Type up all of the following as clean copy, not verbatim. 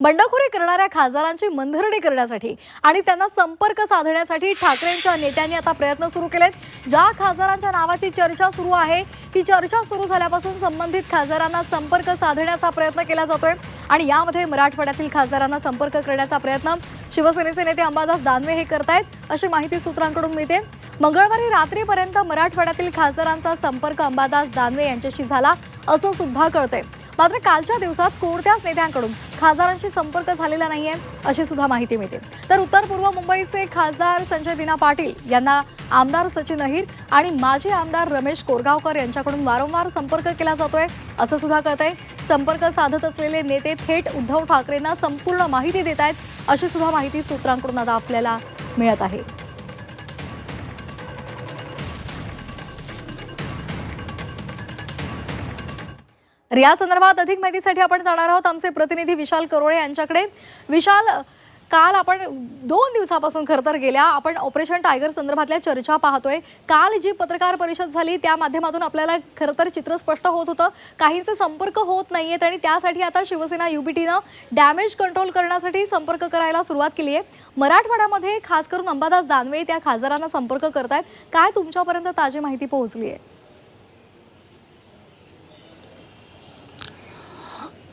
बंडखोरी करणाऱ्या खासदारांची मनधरणी करण्यासाठी आणि त्यांना संपर्क साधण्यासाठी ठाकरेंच्या नेत्यांनी आता प्रयत्न सुरू केलेत। ज्या खासदारांच्या नावाची चर्चा सुरू आहे ती चर्चा सुरू झाल्यापासून संबंधित खासदारांना संपर्क साधण्याचा प्रयत्न केला जातोय आणि यामध्ये मराठवाड्यातील खासदारांना संपर्क करण्याचा प्रयत्न शिवसेनेचे नेते अंबादास दानवे हे करतायत अशी माहिती सूत्रांकडून मिळते। मंगळवारी रात्रीपर्यंत मराठवाड्यातील खासदारांचा संपर्क अंबादास दानवे यांच्याशी झाला असं सुद्धा कळतंय। मात्र कालच्या दिवसात कोणत्याच नेत्यांकडून खासदारांशी संपर्क झालेला नाहीये अशी सुद्धा माहिती मिळते। तर उत्तर पूर्व मुंबईचे खासदार संजय दिना पाटील यांना आमदार सचिन अहिर आणि माजी आमदार रमेश कोरगावकर यांच्याकडून वारंवार संपर्क केला जातोय असं सुद्धा कळतंय। संपर्क साधत असलेले नेते थेट उद्धव ठाकरेंना संपूर्ण माहिती देत आहेत अशी सुद्धा माहिती सूत्रांकडून आता आपल्याला मिळत आहे। या संदर्भात अधिक माहितीसाठी आपण जाणार आहोत आमचे प्रतिनिधी विशाल करोळे यांच्याकडे। विशाल, काल आपण 2 दिवसापासून खरतर गेल्या आपण ऑपरेशन टायगर संदर्भातल्या चर्चा पाहतोय। काल जी पत्रकार परिषद झाली त्या माध्यमातून आपल्याला खरतर चित्र स्पष्ट होत होतं, काहींचे संपर्क होत नाहीयेत आणि त्यासाठी आता शिवसेना युबीटीनं डॅमेज कंट्रोल करण्यासाठी संपर्क करायला सुरुवात केली आहे। मराठवाड्यामध्ये खास करून अंबादास दानवे त्या खासदारांना संपर्क करतायत, काय तुमच्यापर्यंत ताजी माहिती पोहोचली आहे?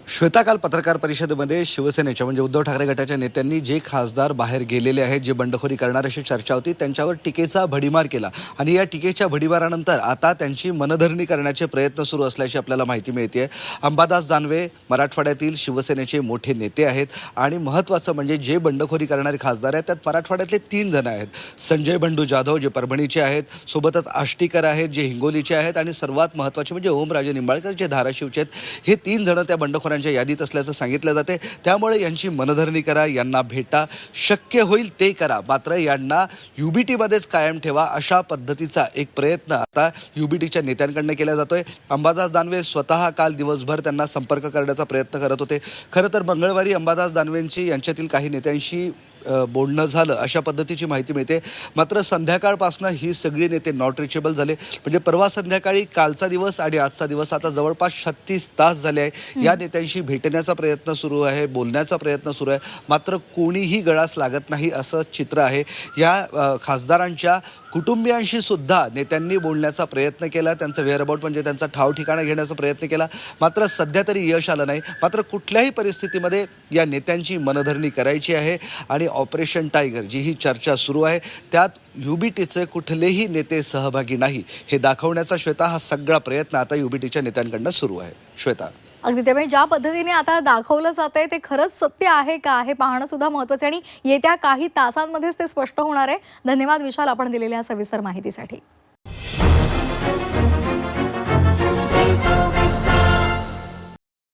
श्वेता, काल पत्रकार परिषदेमध्ये शिवसेनेच्या म्हणजे उद्धव ठाकरे गटाच्या नेत्यांनी जे खासदार बाहेर गेलेले आहेत, जे बंडखोरी करणार अशी चर्चा होती, त्यांच्यावर टीकेचा भडीमार केला आणि या टीकेच्या भडीमारानंतर आता त्यांची मनधरणी करण्याचे प्रयत्न सुरू असल्याची आपल्याला माहिती मिळते। अंबादास दानवे मराठवाड्यातील शिवसेनेचे मोठे नेते आहेत आणि महत्त्वाचं म्हणजे जे बंडखोरी करणारे खासदार आहेत त्यात मराठवाड्यातले 3 जण आहेत। संजय बंडू जाधव जे परभणीचे आहेत, सोबतच आष्टीकर आहेत जे हिंगोलीचे आहेत आणि सर्वात महत्त्वाचे म्हणजे ओमराजे निंबाळकर जे धाराशिवचे आहेत। हे 3 जण त्या बंडखोरांच्या यादीत असल्याचं सांगितलं जाते। त्यामुळे यांची मनधरणी करा, यांना भेटा, शक्य होईल ते करा, मात्र यांना युबीटीमध्येच कायम ठेवा अशा पद्धतीचा एक प्रयत्न आता युबीटीच्या नेत्यांकडून केला जातोय। अंबादास दानवे स्वतः काल दिवसभर त्यांना संपर्क करण्याचा प्रयत्न करत होते। खरं तर मंगळवारी अंबादास दानवेंची यांच्यातील काही नेत्यांशी बोलणं झालं अशा पद्धतीची माहिती मिळते। मात्र संध्याकाळपासून ही सगळी नेते नॉट रिचेबल झाले। म्हणजे परवा संध्याकाळी कालचा दिवस आणि आजचा दिवस आता जवळपास 36 तास झाले आहे या नेत्यांशी भेटण्याचा प्रयत्न सुरू आहे, बोलण्याचा प्रयत्न सुरू आहे, मात्र कोणीही गळास लागत नाही असं चित्र आहे। या खासदारांच्या कुटुंबियांशी सुद्धा नेत्यांनी बोलण्याचा प्रयत्न केला, त्यांचं वेअरअबाउट म्हणजे त्यांचा ठाव ठिकाणा घेण्याचा प्रयत्न केला, मात्र सध्या तरी यश आलं नाही। मात्र कुठल्याही परिस्थितीमध्ये या नेत्यांची मनधरणी करायची आहे आणि ऑपरेशन टायगर जी ही चर्चा सुरू आहे त्यात युबीटीचे कुठलेही नेते सहभागी नाही हे दाखवण्याचा श्वेता हा सगळा प्रयत्न आता युबीटीच्या नेत्यांकडून सुरू आहे। श्वेता, अगदी त्यामुळे ज्या पद्धतीने आता दाखवलं जातंय ते खरंच सत्य आहे का हे पाहणं सुद्धा महत्त्वाचं आणि येत्या काही तासांमध्येच ते स्पष्ट होणार आहे। धन्यवाद विशाल, आपण दिलेल्या सविस्तर माहितीसाठी।